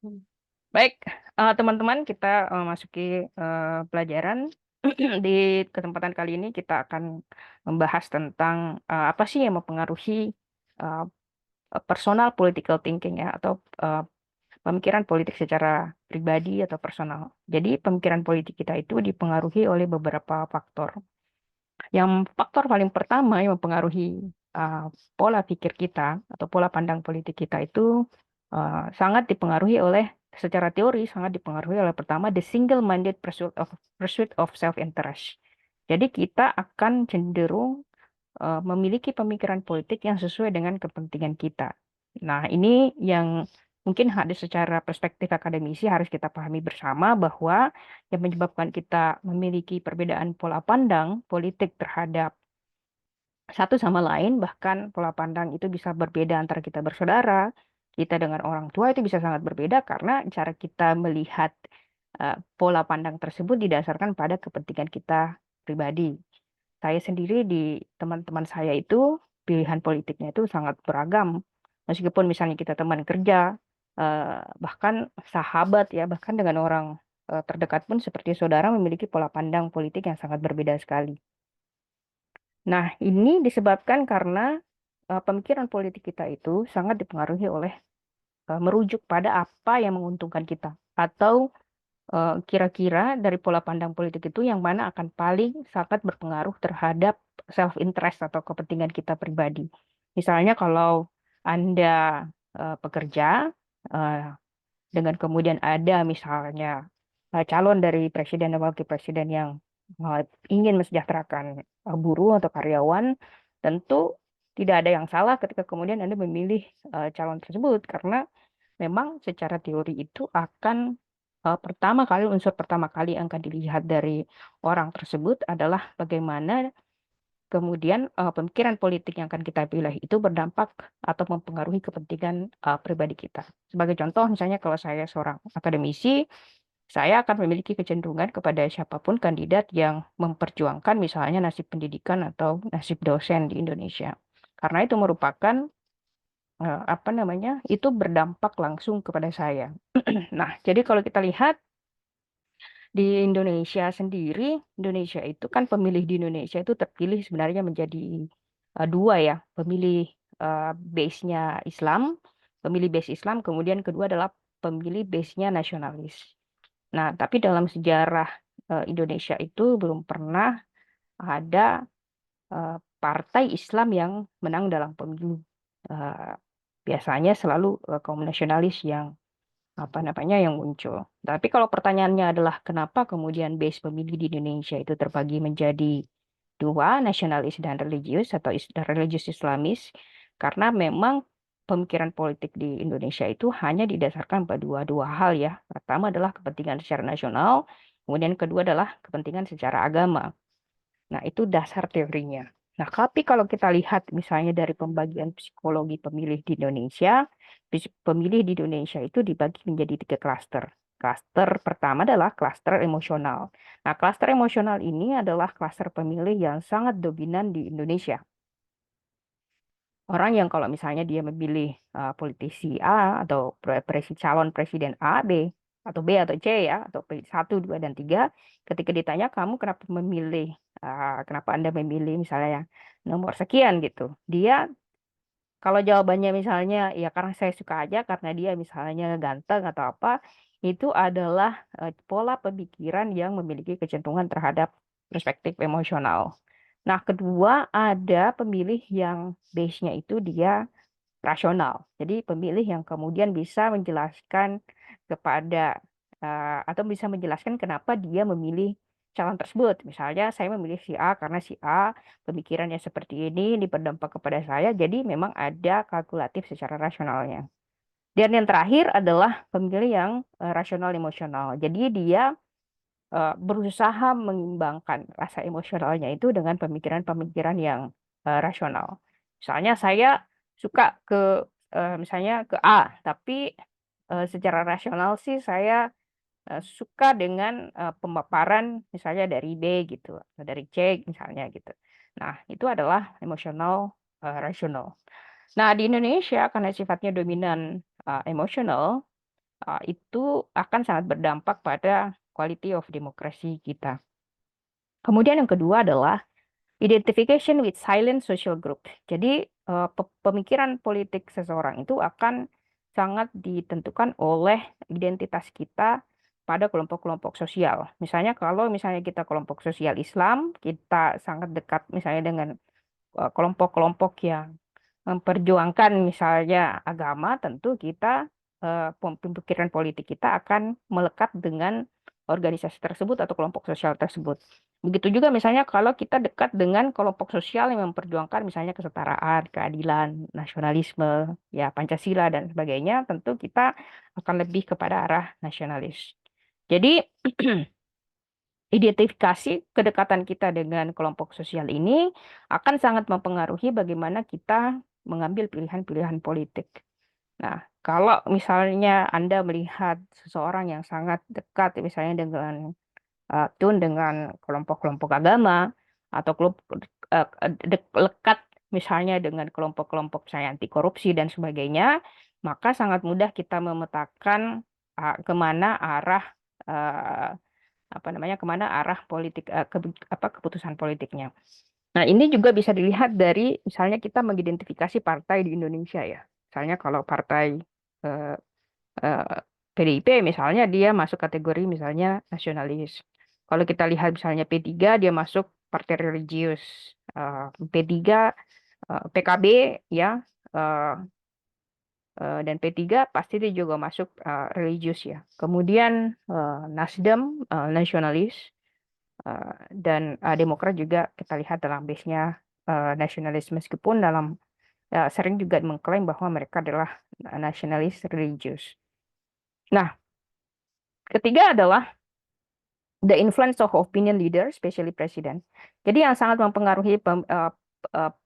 Hmm. Baik, teman-teman, kita masuki pelajaran. Di kesempatan kali ini kita akan membahas tentang apa sih yang mempengaruhi uh, personal political thinking ya, atau uh, pemikiran politik secara pribadi atau personal. Jadi pemikiran politik kita itu dipengaruhi oleh beberapa faktor. Yang faktor paling pertama yang mempengaruhi uh, pola pikir kita atau pola pandang politik kita itu sangat dipengaruhi oleh, secara teori sangat dipengaruhi oleh, pertama, the single-minded pursuit of self-interest. Jadi kita akan cenderung memiliki pemikiran politik yang sesuai dengan kepentingan kita. Nah, ini yang mungkin ada secara perspektif akademisi harus kita pahami bersama, bahwa yang menyebabkan kita memiliki perbedaan pola pandang politik terhadap satu sama lain, bahkan pola pandang itu bisa berbeda antara kita bersaudara, kita dengan orang tua itu bisa sangat berbeda karena cara kita melihat pola pandang tersebut didasarkan pada kepentingan kita pribadi. Saya sendiri, di teman-teman saya itu pilihan politiknya itu sangat beragam. Meskipun misalnya kita teman kerja, bahkan sahabat ya, bahkan dengan orang terdekat pun seperti saudara memiliki pola pandang politik yang sangat berbeda sekali. Nah, ini disebabkan karena pemikiran politik kita itu sangat dipengaruhi oleh merujuk pada apa yang menguntungkan kita, atau kira-kira dari pola pandang politik itu yang mana akan paling sangat berpengaruh terhadap self interest atau kepentingan kita pribadi. Misalnya kalau Anda pekerja, eh, dengan kemudian ada misalnya calon dari presiden dan wakil presiden yang eh, ingin mesejahterakan buruh atau karyawan, tentu tidak ada yang salah ketika kemudian Anda memilih calon tersebut, karena memang secara teori itu akan pertama kali, unsur pertama kali yang akan dilihat dari orang tersebut adalah bagaimana kemudian pemikiran politik yang akan kita pilih itu berdampak atau mempengaruhi kepentingan pribadi kita. Sebagai contoh, misalnya kalau saya seorang akademisi, saya akan memiliki kecenderungan kepada siapapun kandidat yang memperjuangkan misalnya nasib pendidikan atau nasib dosen di Indonesia. Karena itu merupakan apa namanya, itu berdampak langsung kepada saya. Nah, jadi kalau kita lihat di Indonesia sendiri, Indonesia itu kan, pemilih di Indonesia itu terpilih sebenarnya menjadi dua ya, pemilih base-nya Islam, pemilih base Islam, kemudian kedua adalah pemilih base-nya nasionalis. Nah, tapi dalam sejarah Indonesia itu belum pernah ada partai Islam yang menang dalam pemilu. Eh, Biasanya selalu kaum nasionalis yang apa namanya yang muncul. Tapi kalau pertanyaannya adalah kenapa kemudian base pemilih di Indonesia itu terbagi menjadi dua, nasionalis dan religius atau religius Islamis, karena memang pemikiran politik di Indonesia itu hanya didasarkan pada dua hal ya. Pertama adalah kepentingan secara nasional, kemudian kedua adalah kepentingan secara agama. Nah, itu dasar teorinya. Nah, tapi kalau kita lihat misalnya dari pembagian psikologi pemilih di Indonesia, pemilih di Indonesia itu dibagi menjadi tiga klaster. Klaster pertama adalah klaster emosional. Nah, klaster emosional ini adalah klaster pemilih yang sangat dominan di Indonesia. Orang yang kalau misalnya dia memilih politisi A atau calon presiden A, B, atau B atau C ya, atau P1, 2, dan 3, ketika ditanya kamu kenapa memilih, kenapa Anda memilih misalnya nomor sekian gitu. Dia kalau jawabannya misalnya ya karena saya suka aja, karena dia misalnya ganteng atau apa, itu adalah pola pemikiran yang memiliki kecenderungan terhadap perspektif emosional. Nah, kedua, ada pemilih yang base-nya itu dia rasional. Jadi pemilih yang kemudian bisa menjelaskan kepada atau bisa menjelaskan kenapa dia memilih calon tersebut. Misalnya saya memilih si A karena si A pemikirannya seperti ini berdampak kepada saya. Jadi memang ada kalkulatif secara rasionalnya. Dan yang terakhir adalah pemilih yang rasional emosional. Jadi dia berusaha mengimbangkan rasa emosionalnya itu dengan pemikiran-pemikiran yang rasional. Misalnya saya suka ke misalnya ke A, tapi secara rasional sih saya suka dengan pemaparan misalnya dari B gitu, atau dari C misalnya gitu. Nah, itu adalah emosional rasional. Nah, di Indonesia karena sifatnya dominan emosional, itu akan sangat berdampak pada quality of demokrasi kita. Kemudian yang kedua adalah identification with silent social group. Jadi pemikiran politik seseorang itu akan sangat ditentukan oleh identitas kita pada kelompok-kelompok sosial. Misalnya kalau misalnya kita kelompok sosial Islam, kita sangat dekat misalnya dengan kelompok-kelompok yang memperjuangkan misalnya agama, tentu kita pemikiran politik kita akan melekat dengan organisasi tersebut atau kelompok sosial tersebut. Begitu juga misalnya kalau kita dekat dengan kelompok sosial yang memperjuangkan misalnya kesetaraan, keadilan, nasionalisme, ya Pancasila dan sebagainya, tentu kita akan lebih kepada arah nasionalis. Jadi identifikasi kedekatan kita dengan kelompok sosial ini akan sangat mempengaruhi bagaimana kita mengambil pilihan-pilihan politik. Nah, kalau misalnya Anda melihat seseorang yang sangat dekat misalnya dengan dengan kelompok-kelompok agama atau lekat misalnya dengan kelompok-kelompok misalnya anti korupsi dan sebagainya, maka sangat mudah kita memetakan kemana arah uh, kemana arah politik keputusan politiknya. Nah, ini juga bisa dilihat dari misalnya kita mengidentifikasi partai di Indonesia ya. Misalnya kalau partai eh, eh, PDIP misalnya dia masuk kategori misalnya nasionalis. Kalau kita lihat misalnya P3 dia masuk partai religius. P3 PKB ya eh, dan P3 pasti dia juga masuk religius ya. Kemudian Nasdem nasionalis. Dan Demokrat juga kita lihat dalam base-nya nasionalis meskipun sering juga mengklaim bahwa mereka adalah nasionalis religius. Nah, ketiga adalah the influence of opinion leader, especially presiden. Jadi yang sangat mempengaruhi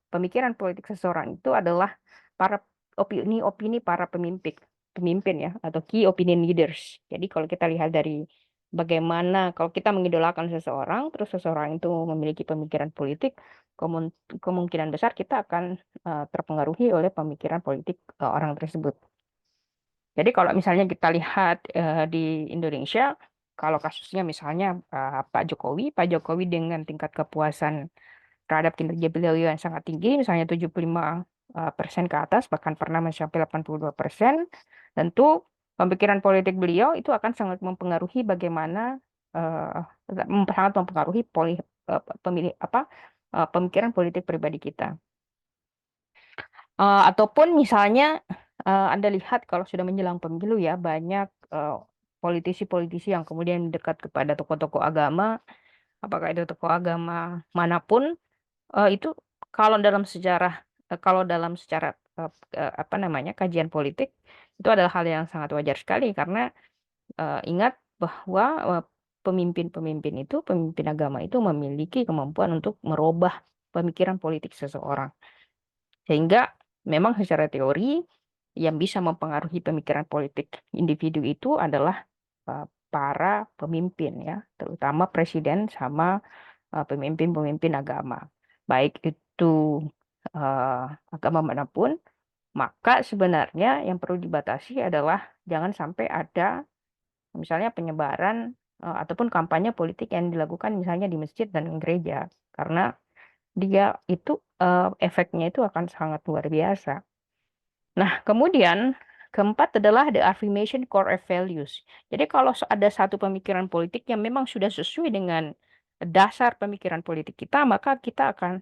pemikiran politik seseorang itu adalah para opini-opini para pemimpin ya atau key opinion leaders. Jadi kalau kita lihat dari bagaimana kalau kita mengidolakan seseorang, terus seseorang itu memiliki pemikiran politik, kemungkinan besar kita akan terpengaruhi oleh pemikiran politik orang tersebut. Jadi kalau misalnya kita lihat di Indonesia, kalau kasusnya misalnya Pak Jokowi dengan tingkat kepuasan terhadap kinerja beliau yang sangat tinggi, misalnya 75% ke atas, bahkan pernah mencapai 82%, tentu pemikiran politik beliau itu akan sangat mempengaruhi bagaimana sangat mempengaruhi pemilih pemikiran politik pribadi kita. Ataupun misalnya Anda lihat kalau sudah menjelang pemilu ya banyak politisi-politisi yang kemudian dekat kepada tokoh-tokoh agama, apakah itu tokoh agama manapun, itu kalau dalam secara kajian politik itu adalah hal yang sangat wajar sekali karena ingat bahwa pemimpin-pemimpin itu, pemimpin agama itu memiliki kemampuan untuk merubah pemikiran politik seseorang. Sehingga memang secara teori yang bisa mempengaruhi pemikiran politik individu itu adalah para pemimpin ya, terutama presiden sama pemimpin-pemimpin agama. Baik itu agama manapun, maka sebenarnya yang perlu dibatasi adalah jangan sampai ada misalnya penyebaran ataupun kampanye politik yang dilakukan misalnya di masjid dan gereja. Karena dia itu efeknya itu akan sangat luar biasa. Nah, kemudian keempat adalah the affirmation core of values. Jadi kalau ada satu pemikiran politik yang memang sudah sesuai dengan dasar pemikiran politik kita, maka kita akan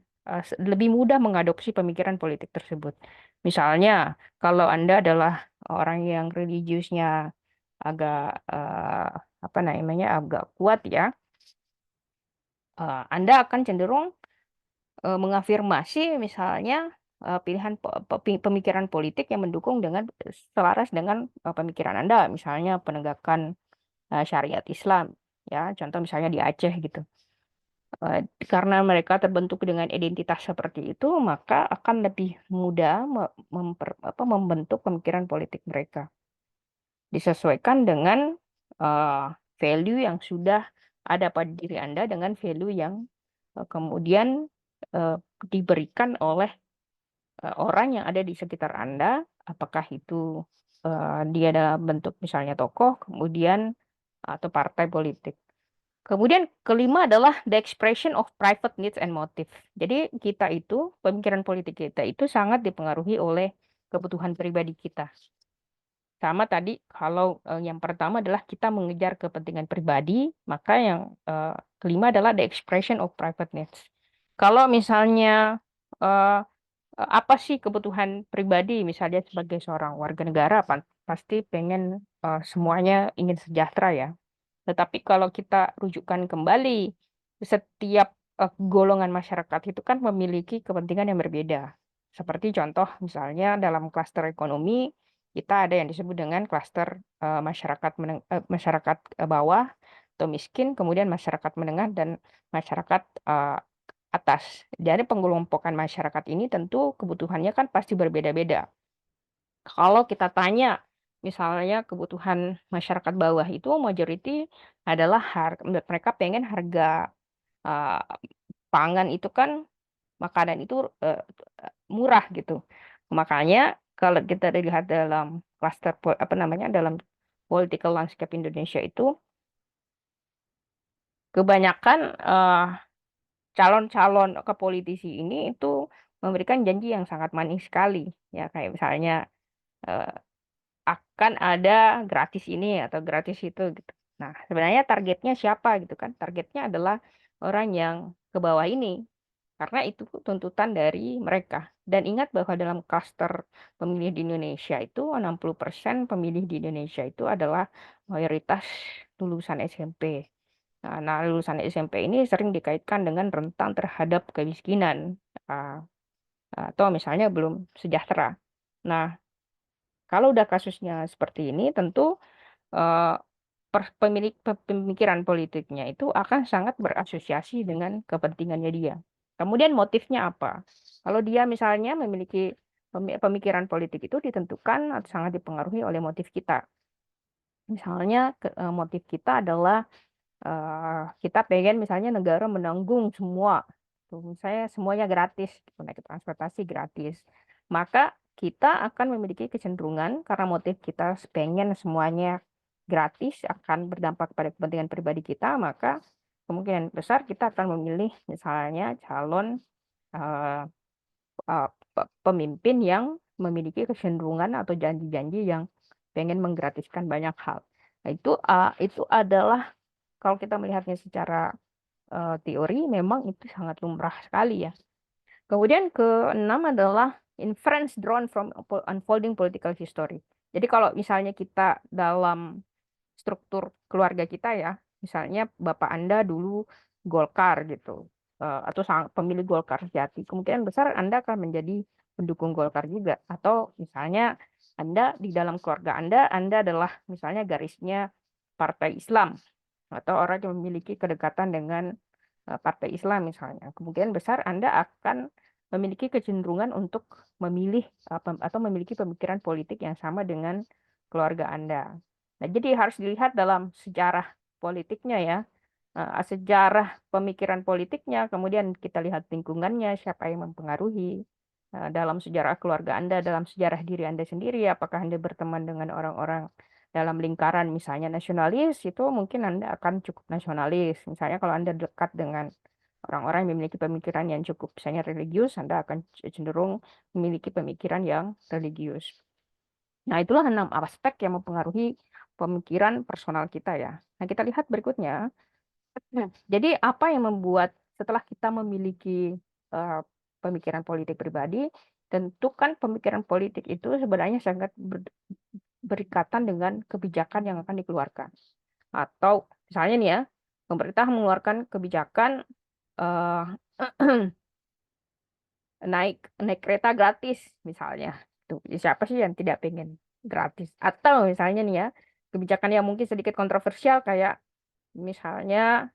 lebih mudah mengadopsi pemikiran politik tersebut. Misalnya, kalau Anda adalah orang yang religiusnya agak agak kuat ya, Anda akan cenderung mengafirmasi misalnya pemikiran politik yang mendukung dengan selaras dengan pemikiran Anda, misalnya penegakan syariat Islam, ya, contoh misalnya di Aceh gitu. Karena mereka terbentuk dengan identitas seperti itu, maka akan lebih mudah membentuk pemikiran politik mereka, disesuaikan dengan value yang sudah ada pada diri Anda dengan value yang kemudian uh, diberikan oleh orang yang ada di sekitar Anda, apakah itu dia dalam bentuk misalnya tokoh, kemudian atau partai politik. Kemudian kelima adalah the expression of private needs and motive. Jadi kita itu, pemikiran politik kita itu sangat dipengaruhi oleh kebutuhan pribadi kita. Sama tadi, kalau yang pertama adalah kita mengejar kepentingan pribadi, maka yang kelima adalah the expression of private needs. Kalau misalnya eh, apa sih kebutuhan pribadi, misalnya sebagai seorang warga negara, pasti pengen semuanya ingin sejahtera ya. Tetapi kalau kita rujukan kembali, setiap golongan masyarakat itu kan memiliki kepentingan yang berbeda. Seperti contoh misalnya dalam klaster ekonomi, kita ada yang disebut dengan klaster masyarakat bawah atau miskin, kemudian masyarakat menengah dan masyarakat atas. Jadi pengelompokan masyarakat ini tentu kebutuhannya kan pasti berbeda-beda. Kalau kita tanya, misalnya kebutuhan masyarakat bawah itu majority adalah mereka pengen harga uh, pangan itu kan, makanan itu murah gitu. Makanya kalau kita lihat dalam klaster apa namanya, dalam political landscape Indonesia itu kebanyakan calon-calon ke politisi ini itu memberikan janji yang sangat manis sekali, ya kayak misalnya eh, akan ada gratis ini atau gratis itu gitu. Nah, sebenarnya targetnya siapa gitu kan? Targetnya adalah orang yang ke bawah ini, karena itu tuntutan dari mereka. Dan ingat bahwa dalam klaster pemilih di Indonesia itu 60% pemilih di Indonesia itu adalah mayoritas lulusan SMP. Nah, lulusan SMP ini sering dikaitkan dengan rentan terhadap kemiskinan, ah, atau misalnya belum sejahtera. Nah, kalau udah kasusnya seperti ini, tentu eh, pemikiran politiknya itu akan sangat berasosiasi dengan kepentingannya dia. Kemudian motifnya apa? Kalau dia misalnya memiliki pemikiran politik itu ditentukan atau sangat dipengaruhi oleh motif kita. Misalnya motif kita adalah kita pengen misalnya negara menanggung semua. Tuh, misalnya semuanya gratis, gitu, naik transportasi gratis. Maka kita akan memiliki kecenderungan karena motif kita pengen semuanya gratis akan berdampak pada kepentingan pribadi kita, maka kemungkinan besar kita akan memilih misalnya calon eh, pemimpin yang memiliki kecenderungan atau janji-janji yang pengen menggratiskan banyak hal. Nah, itu adalah kalau kita melihatnya secara teori memang itu sangat lumrah sekali ya. Kemudian keenam adalah inference drawn from unfolding political history. Jadi kalau misalnya kita dalam struktur keluarga kita ya, misalnya bapak Anda dulu Golkar gitu, atau pemilih Golkar sejati, kemungkinan besar Anda akan menjadi pendukung Golkar juga. Atau misalnya Anda di dalam keluarga Anda adalah misalnya garisnya Partai Islam atau orang yang memiliki kedekatan dengan Partai Islam misalnya, kemungkinan besar Anda akan memiliki kecenderungan untuk memilih atau memiliki pemikiran politik yang sama dengan keluarga Anda. Nah, jadi harus dilihat dalam sejarah politiknya ya, sejarah pemikiran politiknya, kemudian kita lihat lingkungannya, siapa yang mempengaruhi dalam sejarah keluarga Anda, dalam sejarah diri Anda sendiri, apakah Anda berteman dengan orang-orang dalam lingkaran misalnya nasionalis, itu mungkin Anda akan cukup nasionalis. Misalnya kalau Anda dekat dengan orang-orang yang memiliki pemikiran yang cukup misalnya religius, Anda akan cenderung memiliki pemikiran yang religius. Nah, itulah 6 aspek yang mempengaruhi pemikiran personal kita ya. Nah, kita lihat berikutnya. Jadi, apa yang membuat setelah kita memiliki eh, pemikiran politik pribadi, tentu kan pemikiran politik itu sebenarnya sangat berikatan dengan kebijakan yang akan dikeluarkan. Atau misalnya nih ya, pemerintah mengeluarkan kebijakan eh, naik naik kereta gratis misalnya. Tuh, siapa sih yang tidak pengen gratis? Atau misalnya nih ya, kebijakan yang mungkin sedikit kontroversial kayak misalnya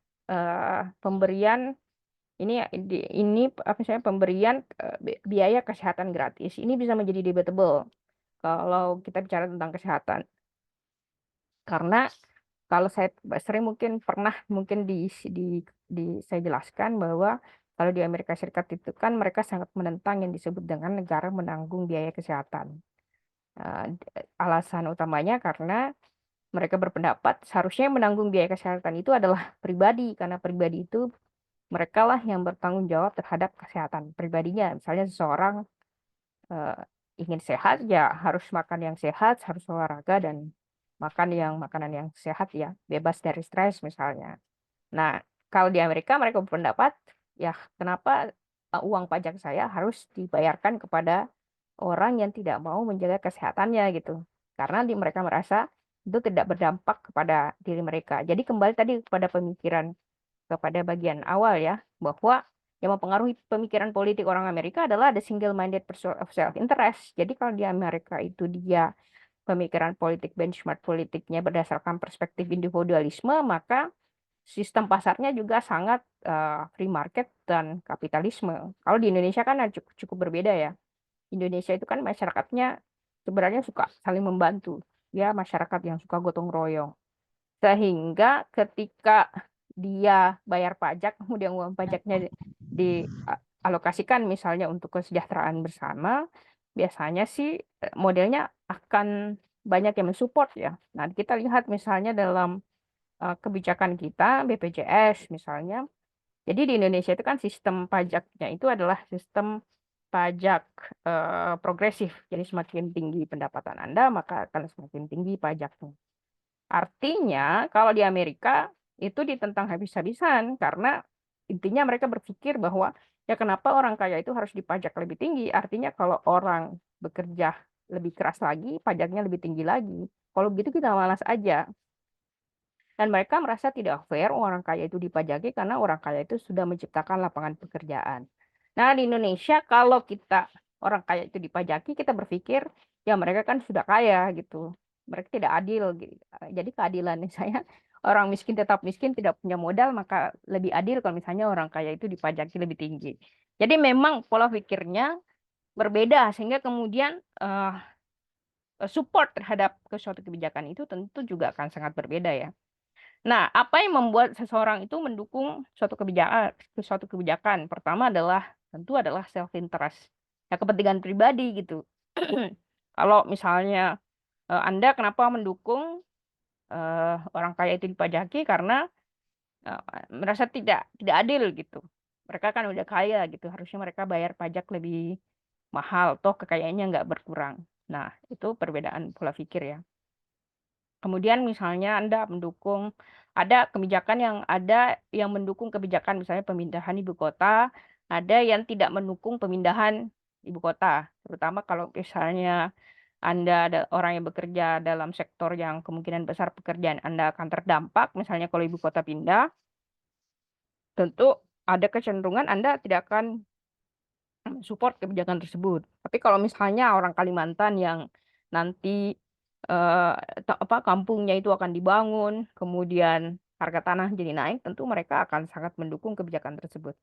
pemberian ini ini apa misalnya pemberian biaya kesehatan gratis. Ini bisa menjadi debatable kalau kita bicara tentang kesehatan. Karena kalau saya sering mungkin pernah mungkin di, di saya jelaskan bahwa kalau di Amerika Serikat itu kan mereka sangat menentang yang disebut dengan negara menanggung biaya kesehatan. Alasan utamanya karena mereka berpendapat seharusnya yang menanggung biaya kesehatan itu adalah pribadi, karena pribadi itu mereka lah yang bertanggung jawab terhadap kesehatan pribadinya. Misalnya seseorang eh, ingin sehat, ya harus makan yang sehat, harus olahraga dan makan yang makanan yang sehat ya, bebas dari stres misalnya. Nah, kalau di Amerika mereka berpendapat, ya kenapa uang pajak saya harus dibayarkan kepada orang yang tidak mau menjaga kesehatannya gitu. Karena mereka merasa itu tidak berdampak kepada diri mereka. Jadi kembali tadi kepada pemikiran, kepada bagian awal ya, bahwa yang mempengaruhi pemikiran politik orang Amerika adalah the single-minded pursuit of self-interest. Jadi kalau di Amerika itu dia pemikiran politik, benchmark politiknya berdasarkan perspektif individualisme, maka sistem pasarnya juga sangat free market dan kapitalisme. Kalau di Indonesia kan cukup, cukup berbeda ya. Indonesia itu kan masyarakatnya sebenarnya suka saling membantu. Ya, masyarakat yang suka gotong royong. Sehingga ketika dia bayar pajak, kemudian uang pajaknya dialokasikan misalnya untuk kesejahteraan bersama, biasanya sih modelnya akan banyak yang mensupport ya. Nah, kita lihat misalnya dalam kebijakan kita, BPJS misalnya. Jadi di Indonesia itu kan sistem pajaknya itu adalah sistem pajak progresif. Jadi semakin tinggi pendapatan Anda, maka akan semakin tinggi pajaknya. Artinya, kalau di Amerika itu ditentang habis-habisan karena intinya mereka berpikir bahwa ya kenapa orang kaya itu harus dipajak lebih tinggi? Artinya kalau orang bekerja lebih keras lagi, pajaknya lebih tinggi lagi. Kalau begitu kita malas aja. Dan mereka merasa tidak fair orang kaya itu dipajaki karena orang kaya itu sudah menciptakan lapangan pekerjaan. Nah, di Indonesia kalau kita orang kaya itu dipajaki, kita berpikir ya mereka kan sudah kaya gitu. Mereka tidak adil gitu. Jadi keadilan misalnya orang miskin tetap miskin tidak punya modal, maka lebih adil kalau misalnya orang kaya itu dipajaki lebih tinggi. Jadi memang pola pikirnya berbeda sehingga kemudian support terhadap suatu kebijakan itu tentu juga akan sangat berbeda ya. Nah, apa yang membuat seseorang itu mendukung suatu kebijakan? Pertama adalah tentu adalah self interest. Ya, kepentingan pribadi gitu. Kalau misalnya Anda kenapa mendukung orang kaya itu dipajaki karena eh, merasa tidak adil gitu. Mereka kan udah kaya gitu, harusnya mereka bayar pajak lebih mahal, toh kekayaannya nggak berkurang. Nah, itu perbedaan pola pikir ya. Kemudian misalnya Anda mendukung ada kebijakan yang mendukung kebijakan misalnya pemindahan ibu kota, ada yang tidak mendukung pemindahan ibu kota. Terutama kalau misalnya Anda ada orang yang bekerja dalam sektor yang kemungkinan besar pekerjaan Anda akan terdampak, misalnya kalau ibu kota pindah, tentu ada kecenderungan Anda tidak akan support kebijakan tersebut. Tapi kalau misalnya orang Kalimantan yang nanti eh, kampungnya itu akan dibangun, kemudian harga tanah jadi naik, tentu mereka akan sangat mendukung kebijakan tersebut.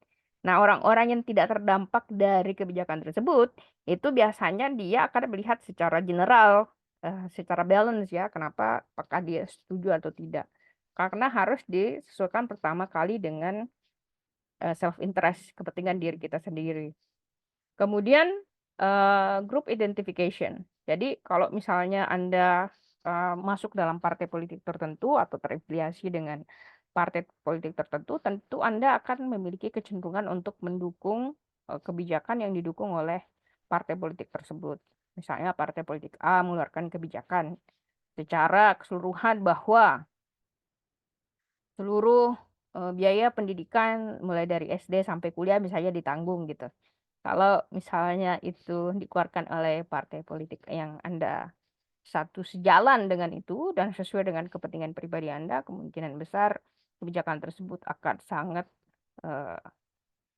Nah, orang-orang yang tidak terdampak dari kebijakan tersebut itu biasanya dia akan melihat secara general, secara balance ya, kenapa apakah dia setuju atau tidak. Karena harus disesuaikan pertama kali dengan self interest, kepentingan diri kita sendiri. Kemudian group identification. Jadi kalau misalnya Anda masuk dalam partai politik tertentu atau terafiliasi dengan partai politik tertentu, tentu Anda akan memiliki kecenderungan untuk mendukung kebijakan yang didukung oleh partai politik tersebut. Misalnya partai politik A mengeluarkan kebijakan secara keseluruhan bahwa seluruh biaya pendidikan mulai dari SD sampai kuliah misalnya ditanggung gitu. Kalau misalnya itu dikeluarkan oleh partai politik yang Anda satu sejalan dengan itu dan sesuai dengan kepentingan pribadi Anda, kemungkinan besar kebijakan tersebut akan sangat eh,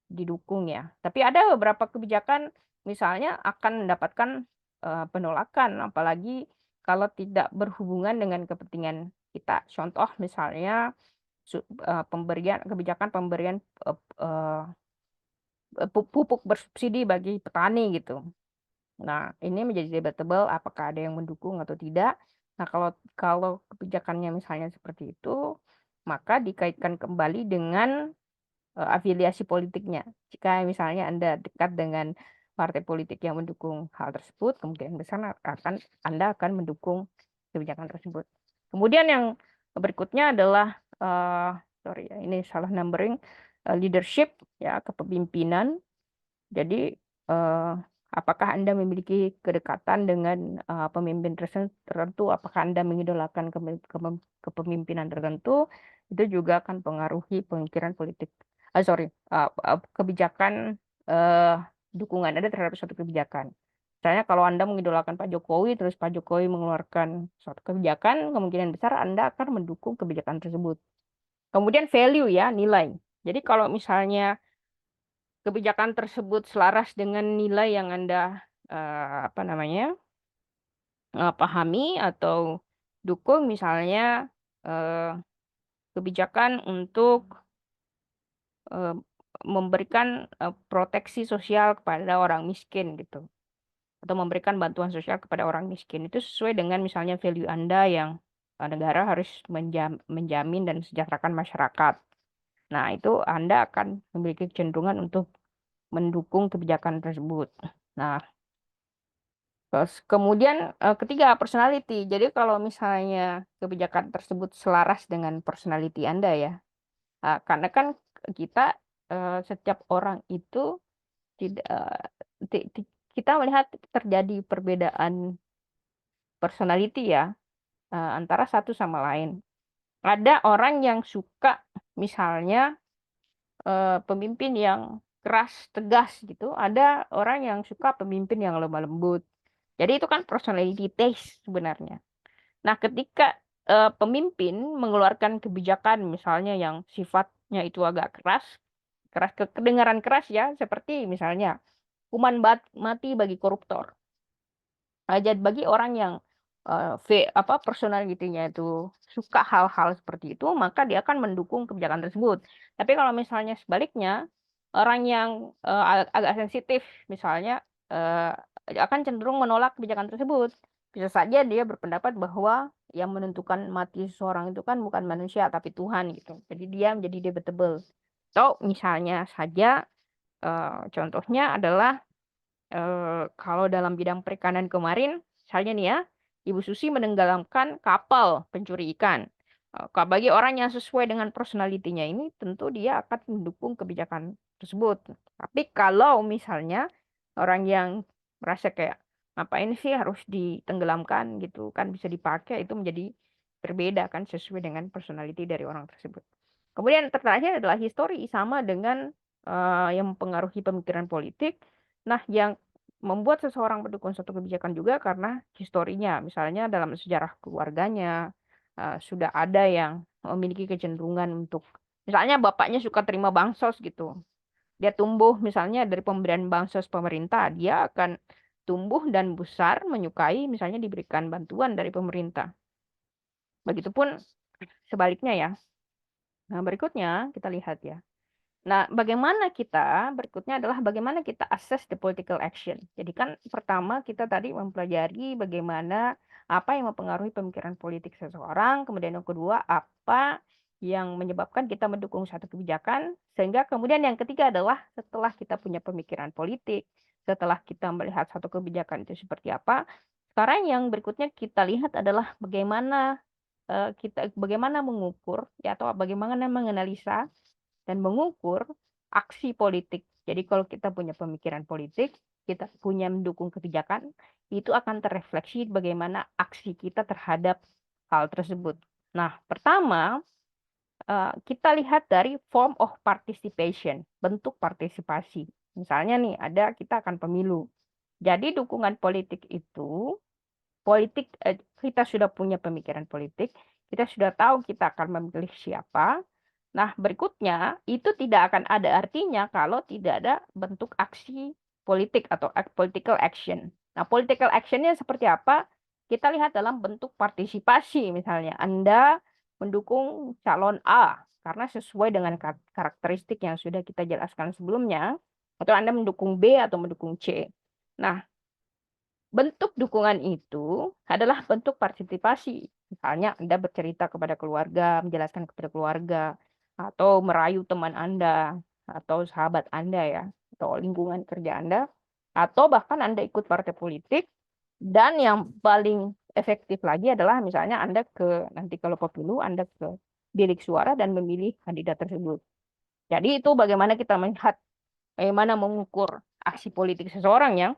didukung ya. Tapi ada beberapa kebijakan misalnya akan mendapatkan penolakan, apalagi kalau tidak berhubungan dengan kepentingan kita. Contoh misalnya pemberian kebijakan pemberian eh, eh, pupuk bersubsidi bagi petani gitu. Nah, ini menjadi debatable apakah ada yang mendukung atau tidak. Nah, kalau kalau kebijakannya misalnya seperti itu, maka dikaitkan kembali dengan afiliasi politiknya. Jika misalnya Anda dekat dengan partai politik yang mendukung hal tersebut, kemungkinan besar Anda akan mendukung kebijakan tersebut. Kemudian yang berikutnya adalah sorry ya, ini salah numbering, leadership ya, kepemimpinan. Jadi apakah Anda memiliki kedekatan dengan pemimpin tertentu, apakah Anda mengidolakan kepemimpinan tertentu, itu juga akan pengaruhi pemikiran politik. Kebijakan eh, dukungan Anda terhadap suatu kebijakan. Misalnya kalau Anda mengidolakan Pak Jokowi, terus Pak Jokowi mengeluarkan suatu kebijakan, kemungkinan besar Anda akan mendukung kebijakan tersebut. Kemudian value ya, nilai. Jadi kalau misalnya kebijakan tersebut selaras dengan nilai yang Anda apa namanya pahami atau dukung, misalnya eh, kebijakan untuk eh, memberikan proteksi sosial kepada orang miskin gitu, atau memberikan bantuan sosial kepada orang miskin, itu sesuai dengan misalnya value Anda yang negara harus menjamin dan mesejahterakan masyarakat. Nah, itu Anda akan memiliki kecenderungan untuk mendukung kebijakan tersebut. Nah, terus kemudian ketiga, personality. Jadi kalau misalnya kebijakan tersebut selaras dengan personality Anda ya, karena kan kita setiap orang itu tidak kita melihat terjadi perbedaan personality ya, antara satu sama lain. Ada orang yang suka misalnya pemimpin yang keras, tegas gitu. Ada orang yang suka pemimpin yang lemah lembut. Jadi itu kan personality taste sebenarnya. Nah, ketika pemimpin mengeluarkan kebijakan misalnya yang sifatnya itu agak keras, kedengaran keras ya, seperti misalnya hukuman mati bagi koruptor. Jadi bagi orang yang personalitinya itu suka hal-hal seperti itu, maka dia akan mendukung kebijakan tersebut. Tapi kalau misalnya sebaliknya, orang yang agak sensitif misalnya eh, akan cenderung menolak kebijakan tersebut. Bisa saja dia berpendapat bahwa yang menentukan mati seseorang itu kan bukan manusia tapi Tuhan gitu. Jadi dia menjadi debatable. Atau misalnya saja contohnya adalah kalau dalam bidang perikanan kemarin, misalnya nih ya, Ibu Susi menenggelamkan kapal pencuri ikan. Bagi orang yang sesuai dengan personalitinya ini, tentu dia akan mendukung kebijakan tersebut. Tapi kalau misalnya orang yang merasa kayak ngapain sih harus ditenggelamkan gitu kan bisa dipakai, itu menjadi berbeda kan sesuai dengan personality dari orang tersebut. Kemudian terakhir adalah history sama dengan yang mempengaruhi pemikiran politik. Nah, yang membuat seseorang mendukung suatu kebijakan juga karena historinya. Misalnya dalam sejarah keluarganya, sudah ada yang memiliki kecenderungan untuk, misalnya bapaknya suka terima bansos gitu. Dia tumbuh misalnya dari pemberian bansos pemerintah, dia akan tumbuh dan besar menyukai misalnya diberikan bantuan dari pemerintah. Begitupun sebaliknya ya. Nah, berikutnya kita lihat ya. Nah, berikutnya adalah bagaimana kita assess the political action. Jadi kan pertama kita tadi mempelajari bagaimana apa yang mempengaruhi pemikiran politik seseorang, kemudian yang kedua apa yang menyebabkan kita mendukung satu kebijakan, sehingga kemudian yang ketiga adalah setelah kita punya pemikiran politik, setelah kita melihat satu kebijakan itu seperti apa, sekarang yang berikutnya kita lihat adalah bagaimana mengukur ya atau bagaimana menganalisa dan mengukur aksi politik. Jadi kalau kita punya pemikiran politik, kita punya mendukung kebijakan, itu akan terrefleksi bagaimana aksi kita terhadap hal tersebut. Nah, pertama, kita lihat dari form of participation, bentuk partisipasi. Misalnya nih, kita akan pemilu. Jadi dukungan politik itu, kita sudah punya pemikiran politik, kita sudah tahu kita akan memilih siapa. Nah, berikutnya itu tidak akan ada artinya kalau tidak ada bentuk aksi politik atau political action. Nah, political actionnya seperti apa? Kita lihat dalam bentuk partisipasi. Misalnya, Anda mendukung calon A karena sesuai dengan karakteristik yang sudah kita jelaskan sebelumnya, atau Anda mendukung B atau mendukung C. Nah, bentuk dukungan itu adalah bentuk partisipasi. Misalnya Anda bercerita kepada keluarga, menjelaskan kepada keluarga, atau merayu teman Anda, atau sahabat Anda ya, atau lingkungan kerja Anda. Atau bahkan Anda ikut partai politik, dan yang paling efektif lagi adalah misalnya Anda nanti kalau pemilu, Anda ke bilik suara dan memilih kandidat tersebut. Jadi itu bagaimana kita melihat, bagaimana mengukur aksi politik seseorang ya.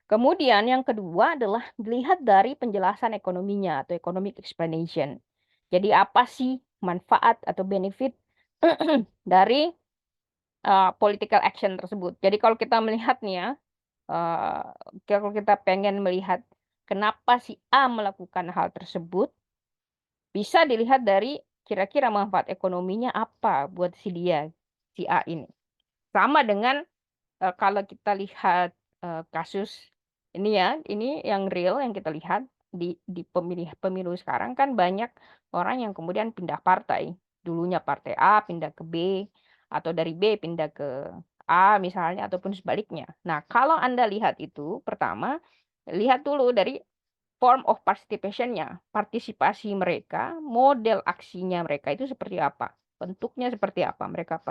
Kemudian yang kedua adalah dilihat dari penjelasan ekonominya atau economic explanation. Jadi apa sih manfaat atau benefit dari political action tersebut. Jadi kalau kita melihat nih ya, eh, kalau kita pengen melihat kenapa si A melakukan hal tersebut, bisa dilihat dari kira-kira manfaat ekonominya apa buat si dia, si A ini. Sama dengan kalau kita lihat kasus ini ya, ini yang real yang kita lihat di pemilu sekarang kan banyak orang yang kemudian pindah partai. Dulunya partai A pindah ke B, atau dari B pindah ke A misalnya, ataupun sebaliknya. Nah, kalau Anda lihat itu, pertama, lihat dulu dari form of participation-nya, partisipasi mereka, model aksinya mereka itu seperti apa, bentuknya seperti apa, mereka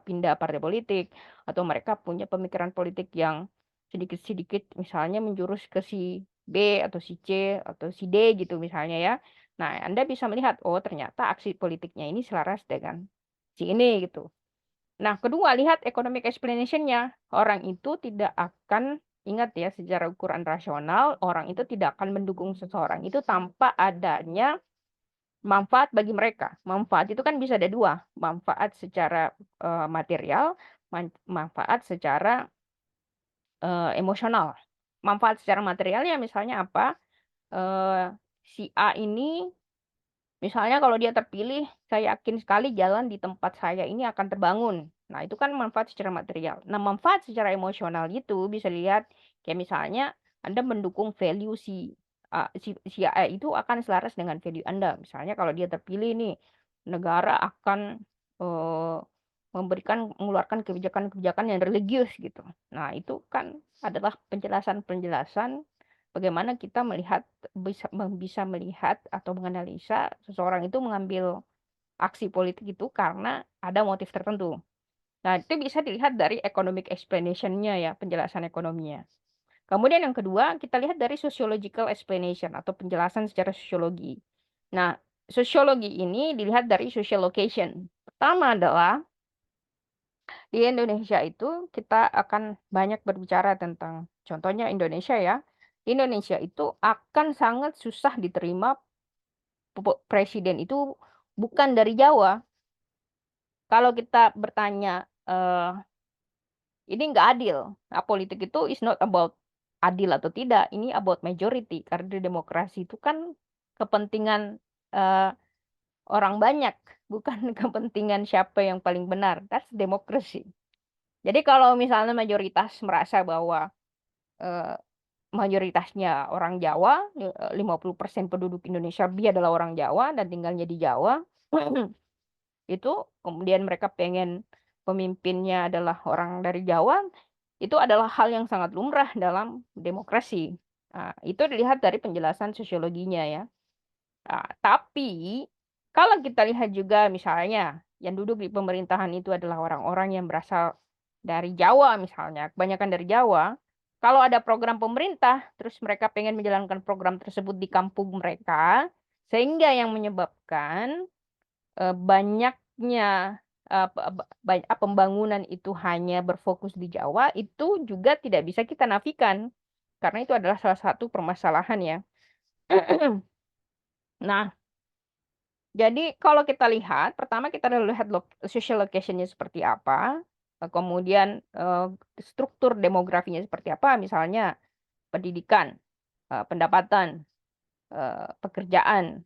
pindah partai politik, atau mereka punya pemikiran politik yang sedikit-sedikit misalnya menjurus ke si B atau si C atau si D gitu misalnya ya. Nah, Anda bisa melihat, oh ternyata aksi politiknya ini selaras dengan si ini gitu. Nah, kedua, lihat economic explanation-nya. Orang itu tidak akan, ingat ya, secara ukuran rasional, orang itu tidak akan mendukung seseorang itu tanpa adanya manfaat bagi mereka. Manfaat itu kan bisa ada dua, manfaat secara material, manfaat secara emosional. Manfaat secara materialnya misalnya apa? Eh, si A ini, misalnya kalau dia terpilih, saya yakin sekali jalan di tempat saya ini akan terbangun. Nah, itu kan manfaat secara material. Nah, manfaat secara emosional itu bisa dilihat kayak misalnya Anda mendukung value si A itu akan selaras dengan value Anda. Misalnya kalau dia terpilih nih, negara akan eh, mengeluarkan kebijakan-kebijakan yang religius gitu. Nah, itu kan adalah penjelasan-penjelasan bagaimana kita bisa melihat atau menganalisa seseorang itu mengambil aksi politik itu karena ada motif tertentu. Nah, itu bisa dilihat dari economic explanation-nya ya, penjelasan ekonominya. Kemudian yang kedua, kita lihat dari sociological explanation atau penjelasan secara sosiologi. Nah, sosiologi ini dilihat dari social location. Pertama adalah di Indonesia itu kita akan banyak berbicara tentang contohnya Indonesia ya. Di Indonesia itu akan sangat susah diterima presiden itu bukan dari Jawa. Kalau kita bertanya, ini nggak adil. Nah, politik itu is not about adil atau tidak. Ini about majority. Karena di demokrasi itu kan kepentingan eh, orang banyak, bukan kepentingan siapa yang paling benar. That's democracy. Jadi kalau misalnya mayoritas merasa bahwa eh, mayoritasnya orang Jawa, 50% penduduk Indonesia dia adalah orang Jawa dan tinggalnya di Jawa, itu kemudian mereka pengen pemimpinnya adalah orang dari Jawa, itu adalah hal yang sangat lumrah dalam demokrasi. Nah, itu dilihat dari penjelasan sosiologinya ya. Nah, tapi kalau kita lihat juga misalnya yang duduk di pemerintahan itu adalah orang-orang yang berasal dari Jawa misalnya, kebanyakan dari Jawa. Kalau ada program pemerintah, terus mereka pengen menjalankan program tersebut di kampung mereka, sehingga yang menyebabkan banyaknya pembangunan itu hanya berfokus di Jawa, itu juga tidak bisa kita nafikan. Karena itu adalah salah satu permasalahan ya. Nah, jadi kalau kita lihat, pertama kita lihat social location-nya seperti apa, kemudian struktur demografinya seperti apa, misalnya pendidikan, pendapatan, pekerjaan,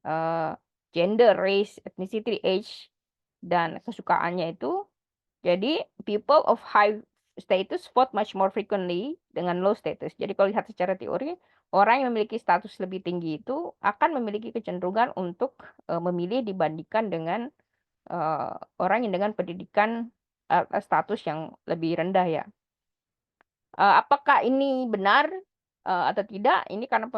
eh, gender, race, ethnicity, age, dan kesukaannya itu. Jadi people of high status vote much more frequently dengan low status. Jadi kalau lihat secara teori, orang yang memiliki status lebih tinggi itu akan memiliki kecenderungan untuk memilih dibandingkan dengan eh, orang yang dengan pendidikan status yang lebih rendah ya. Apakah ini benar atau tidak? Ini karena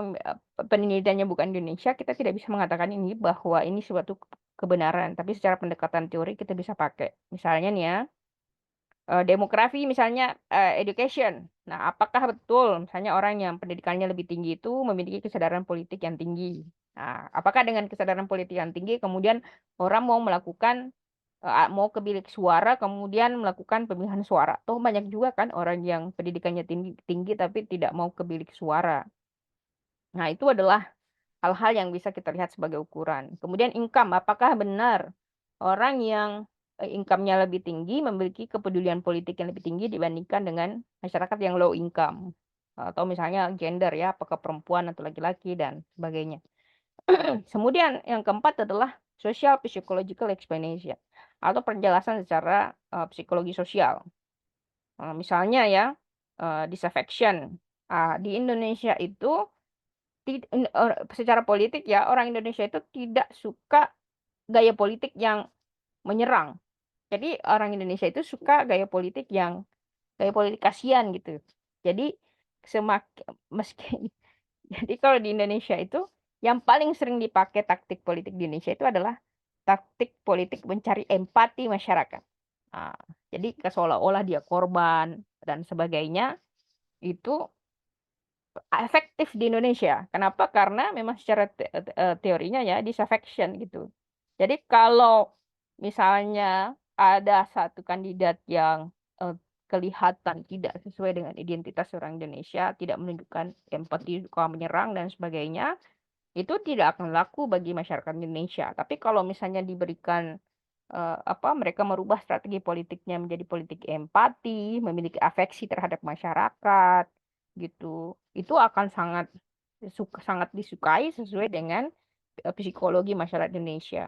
penelitiannya bukan Indonesia, kita tidak bisa mengatakan ini bahwa ini suatu kebenaran. Tapi secara pendekatan teori kita bisa pakai. Misalnya nih ya, Demografi misalnya, education. Nah, apakah betul misalnya orang yang pendidikannya lebih tinggi itu memiliki kesadaran politik yang tinggi? Nah, apakah dengan kesadaran politik yang tinggi kemudian orang mau melakukan mau ke bilik suara kemudian melakukan pemilihan suara? Toh banyak juga kan orang yang pendidikannya tinggi tinggi tapi tidak mau ke bilik suara. Nah, itu adalah hal-hal yang bisa kita lihat sebagai ukuran. Kemudian income, apakah benar orang yang income-nya lebih tinggi memiliki kepedulian politik yang lebih tinggi dibandingkan dengan masyarakat yang low income? Atau misalnya gender ya, apakah perempuan atau laki-laki dan sebagainya. Kemudian yang keempat adalah social psychological explanation atau penjelasan secara psikologi sosial. Misalnya ya, disaffection. Di Indonesia itu secara politik ya, orang Indonesia itu tidak suka gaya politik yang menyerang. Jadi orang Indonesia itu suka gaya politik kasihan gitu. Jadi meski jadi kalau di Indonesia itu yang paling sering dipakai taktik politik di Indonesia itu adalah taktik politik mencari empati masyarakat. Nah, jadi seolah-olah dia korban dan sebagainya itu efektif di Indonesia. Kenapa? Karena memang secara teorinya ya disaffection gitu. Jadi kalau misalnya ada satu kandidat yang kelihatan tidak sesuai dengan identitas orang Indonesia, tidak menunjukkan empati, suka menyerang dan sebagainya, itu tidak akan laku bagi masyarakat Indonesia. Tapi kalau misalnya diberikan mereka merubah strategi politiknya menjadi politik empati, memiliki afeksi terhadap masyarakat, gitu. Itu akan sangat disukai sesuai dengan psikologi masyarakat Indonesia.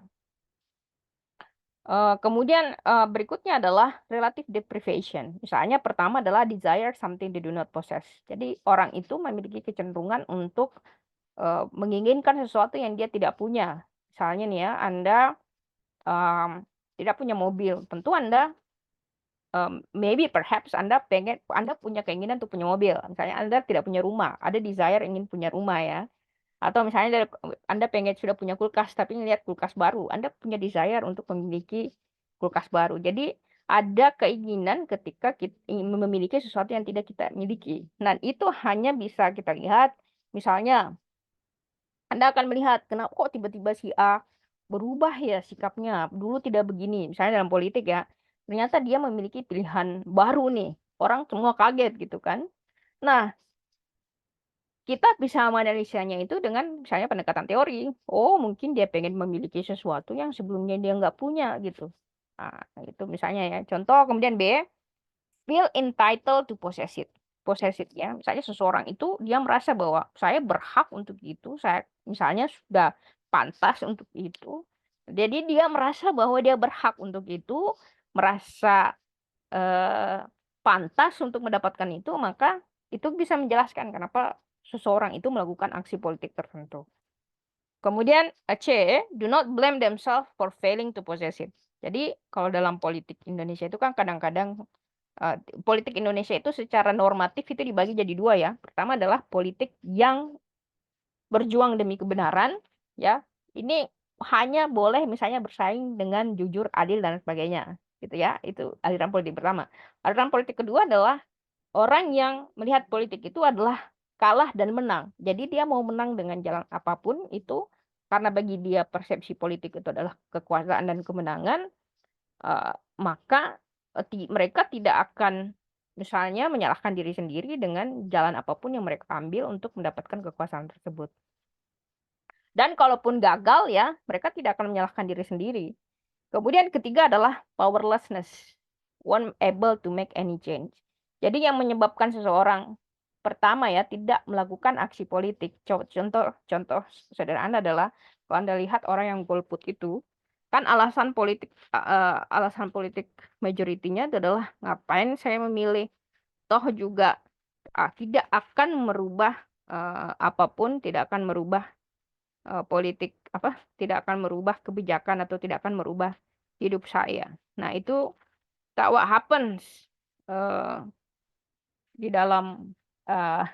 Kemudian berikutnya adalah relative deprivation. Misalnya pertama adalah desire something they do not possess. Jadi orang itu memiliki kecenderungan untuk menginginkan sesuatu yang dia tidak punya. Misalnya nih ya, Anda em, tidak punya mobil, tentu Anda maybe perhaps Anda punya keinginan untuk punya mobil. Misalnya Anda tidak punya rumah, ada desire ingin punya rumah ya. Atau misalnya Anda pengen sudah punya kulkas tapi ngelihat kulkas baru, Anda punya desire untuk memiliki kulkas baru. Jadi ada keinginan ketika kita ingin memiliki sesuatu yang tidak kita miliki. Dan itu hanya bisa kita lihat misalnya Anda akan melihat kenapa kok tiba-tiba si A berubah ya sikapnya. Dulu tidak begini. Misalnya dalam politik ya. Ternyata dia memiliki pilihan baru nih. Orang semua kaget gitu kan. Nah, kita bisa menganalisanya itu dengan misalnya pendekatan teori. Oh, mungkin dia pengen memiliki sesuatu yang sebelumnya dia nggak punya gitu. Nah, itu misalnya ya. Contoh kemudian B, feel entitled to possess it. Possess it ya. Misalnya seseorang itu dia merasa bahwa saya berhak untuk itu, saya misalnya sudah pantas untuk itu. Jadi dia merasa bahwa dia berhak untuk itu, merasa eh, pantas untuk mendapatkan itu, maka itu bisa menjelaskan kenapa seseorang itu melakukan aksi politik tertentu. Kemudian C, do not blame themselves for failing to possess it. Jadi kalau dalam politik Indonesia itu kan kadang-kadang politik Indonesia itu secara normatif itu dibagi jadi dua ya. Pertama adalah politik yang berjuang demi kebenaran, ya. Ini hanya boleh misalnya bersaing dengan jujur, adil dan sebagainya, gitu ya. Itu aliran politik pertama. Aliran politik kedua adalah orang yang melihat politik itu adalah kalah dan menang. Jadi dia mau menang dengan jalan apapun itu karena bagi dia persepsi politik itu adalah kekuasaan dan kemenangan, maka mereka tidak akan misalnya menyalahkan diri sendiri dengan jalan apapun yang mereka ambil untuk mendapatkan kekuasaan tersebut. Dan kalaupun gagal ya, mereka tidak akan menyalahkan diri sendiri. Kemudian ketiga adalah powerlessness, one able to make any change. Jadi yang menyebabkan seseorang pertama ya tidak melakukan aksi politik. Contoh sederhana adalah kalau Anda lihat orang yang golput itu kan alasan politik majoritinya adalah ngapain saya memilih, toh juga tidak akan merubah apapun, tidak akan merubah politik apa, tidak akan merubah kebijakan atau tidak akan merubah hidup saya. Nah, itu tak what happens eh, di dalam eh,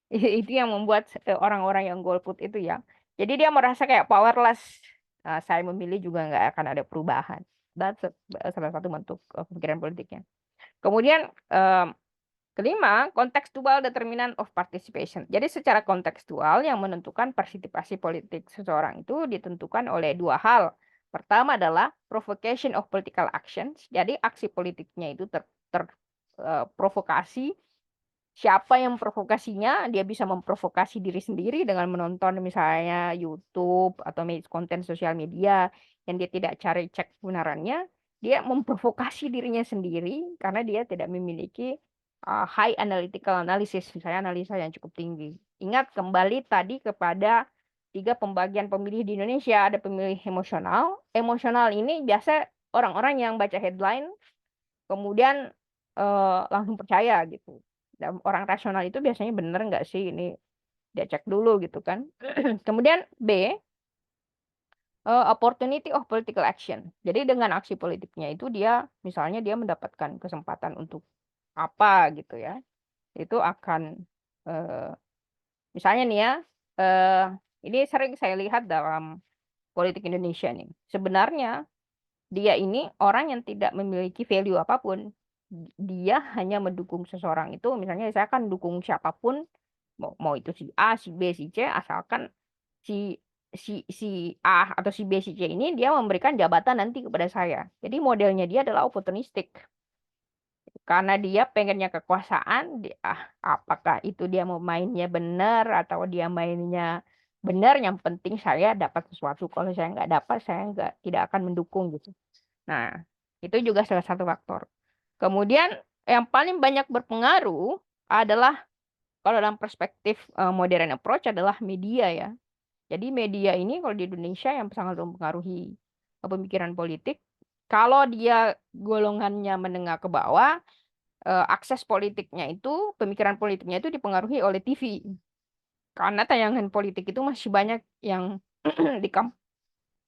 itu yang membuat orang-orang yang golput itu ya. Jadi dia merasa kayak powerless. Saya memilih juga nggak akan ada perubahan. That's salah satu bentuk pemikiran politiknya. Kemudian kelima, contextual determinant of participation. Jadi secara kontekstual yang menentukan partisipasi politik seseorang itu ditentukan oleh dua hal. Pertama adalah provocation of political actions. Jadi aksi politiknya itu terprovokasi. Siapa yang provokasinya, dia bisa memprovokasi diri sendiri dengan menonton misalnya YouTube atau konten sosial media yang dia tidak cari cek kebenarannya. Dia memprovokasi dirinya sendiri karena dia tidak memiliki high analytical analysis, misalnya analisa yang cukup tinggi. Ingat kembali tadi kepada tiga pembagian pemilih di Indonesia. Ada pemilih emosional. Emosional ini biasa orang-orang yang baca headline kemudian langsung percaya gitu. Dan orang rasional itu biasanya bener nggak sih ini, dia cek dulu gitu kan. Kemudian B, opportunity of political action. Jadi dengan aksi politiknya itu dia misalnya dia mendapatkan kesempatan untuk apa gitu ya. Itu akan eh, misalnya nih ya, eh, ini sering saya lihat dalam politik Indonesia nih. Sebenarnya dia ini orang yang tidak memiliki value apapun. Dia hanya mendukung seseorang itu, misalnya saya akan dukung siapapun, mau itu si A, si B, si C, asalkan si si A atau si B, si C ini dia memberikan jabatan nanti kepada saya. Jadi modelnya dia adalah oportunistik. Karena dia pengennya kekuasaan, apakah itu dia mau mainnya benar atau dia mainnya benar, yang penting saya dapat sesuatu. Kalau saya nggak dapat, saya nggak tidak akan mendukung gitu. Nah, itu juga salah satu faktor. Kemudian yang paling banyak berpengaruh adalah kalau dalam perspektif modern approach adalah media ya. Jadi media ini kalau di Indonesia yang sangat mempengaruhi pemikiran politik. Kalau dia golongannya menengah ke bawah, akses politiknya itu, pemikiran politiknya itu dipengaruhi oleh TV. Karena tayangan politik itu masih banyak yang di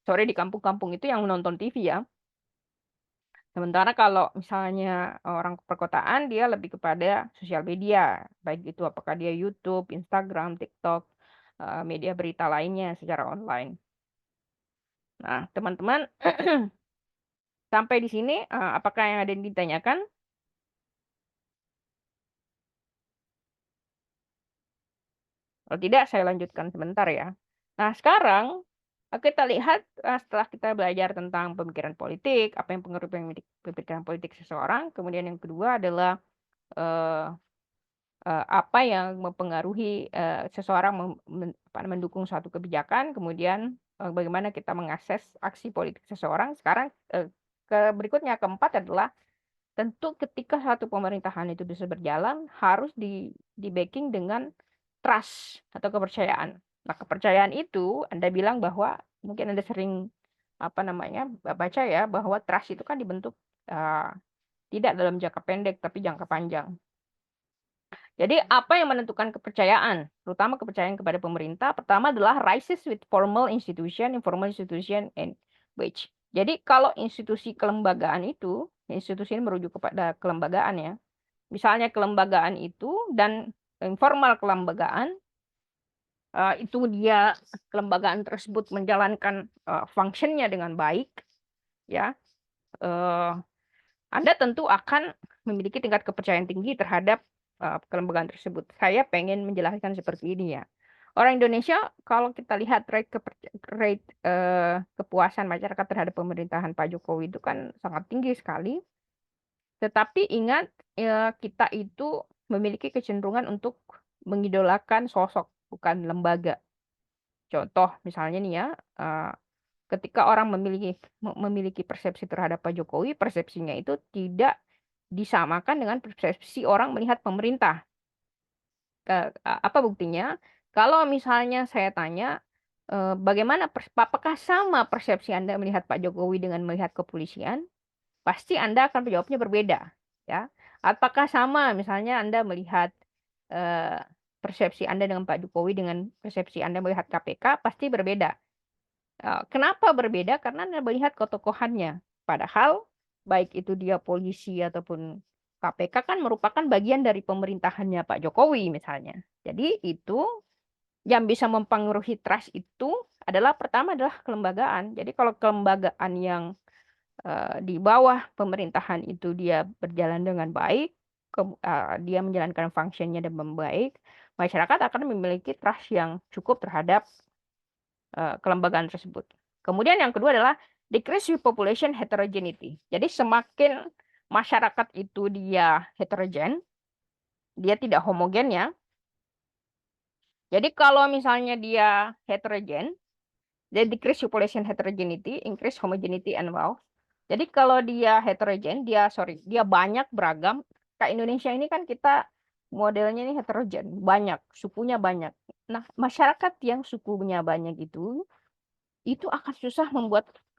di kampung-kampung itu yang menonton TV ya. Sementara kalau misalnya orang perkotaan, dia lebih kepada sosial media, baik itu apakah dia YouTube, Instagram, TikTok, media berita lainnya secara online. Nah, teman-teman, sampai di sini, apakah yang ada yang ditanyakan? Kalau tidak, saya lanjutkan sebentar ya. Nah, sekarang kita lihat setelah kita belajar tentang pemikiran politik, apa yang pengaruh pemikiran politik seseorang, kemudian yang kedua adalah eh, apa yang mempengaruhi seseorang mendukung suatu kebijakan, kemudian bagaimana kita mengakses aksi politik seseorang. Sekarang berikutnya keempat adalah tentu ketika satu pemerintahan itu bisa berjalan harus di backing dengan trust atau kepercayaan. Nah, kepercayaan itu Anda bilang bahwa mungkin Anda sering apa namanya baca ya bahwa trust itu kan dibentuk uh, tidak dalam jangka pendek tapi jangka panjang. Jadi apa yang menentukan kepercayaan, terutama kepercayaan kepada pemerintah? Pertama adalah rises with formal institution, informal institution, and wage. Jadi kalau institusi kelembagaan itu, institusi ini merujuk kepada kelembagaan ya. Misalnya kelembagaan itu dan informal kelembagaan, itu dia kelembagaan tersebut menjalankan fungsinya dengan baik, ya. eh, Anda tentu akan memiliki tingkat kepercayaan tinggi terhadap kelembagaan tersebut. Saya pengen menjelaskan seperti ini ya. Orang Indonesia kalau kita lihat rate kepuasan masyarakat terhadap pemerintahan Pak Jokowi itu kan sangat tinggi sekali. Tetapi ingat kita itu memiliki kecenderungan untuk mengidolakan sosok bukan lembaga. Contoh misalnya nih ya, ketika orang memiliki persepsi terhadap Pak Jokowi, persepsinya itu tidak disamakan dengan persepsi orang melihat pemerintah. Apa buktinya? Kalau misalnya saya tanya, bagaimana apakah sama persepsi Anda melihat Pak Jokowi dengan melihat kepolisian? Pasti Anda akan menjawabnya berbeda, ya. Apakah sama misalnya Anda melihat eh, persepsi Anda dengan Pak Jokowi dengan persepsi Anda melihat KPK? Pasti berbeda. Kenapa berbeda? Karena Anda melihat ketokohannya. Padahal baik itu dia polisi ataupun KPK kan merupakan bagian dari pemerintahannya Pak Jokowi misalnya. Jadi itu yang bisa mempengaruhi trust itu adalah pertama adalah kelembagaan. Jadi kalau kelembagaan yang di bawah pemerintahan itu dia berjalan dengan baik, dia menjalankan fungsinya dengan baik, masyarakat akan memiliki trust yang cukup terhadap kelembagaan tersebut. Kemudian yang kedua adalah decrease with population heterogeneity. Jadi semakin masyarakat itu dia heterogen, dia tidak homogen ya. Jadi kalau misalnya dia heterogen, dia decrease population heterogeneity, increase homogeneity and wealth. Jadi kalau dia heterogen, dia banyak beragam. Kayak Indonesia ini kan kita modelnya ini heterogen, banyak, sukunya banyak. Nah, masyarakat yang sukunya banyak itu akan susah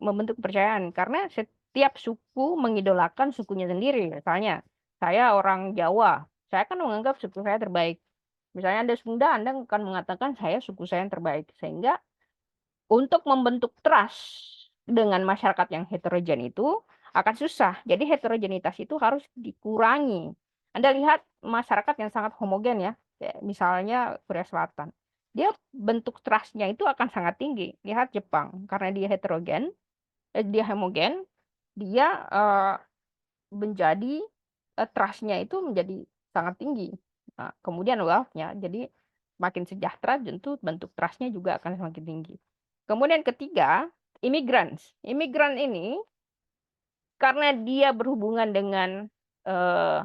membentuk kepercayaan karena setiap suku mengidolakan sukunya sendiri. Misalnya, saya orang Jawa, saya kan menganggap suku saya terbaik. Misalnya Anda Sunda, Anda akan mengatakan saya suku saya yang terbaik. Sehingga untuk membentuk trust dengan masyarakat yang heterogen itu akan susah. Jadi heterogenitas itu harus dikurangi. Anda lihat masyarakat yang sangat homogen ya, kayak misalnya Korea Selatan. Dia bentuk trust-nya itu akan sangat tinggi. Lihat Jepang, karena dia homogen, dia menjadi trust-nya itu menjadi sangat tinggi. Nah, kemudian wealth-nya, jadi makin sejahtera tentu bentuk trust-nya juga akan semakin tinggi. Kemudian ketiga, immigrants. Imigran ini karena dia berhubungan dengan uh,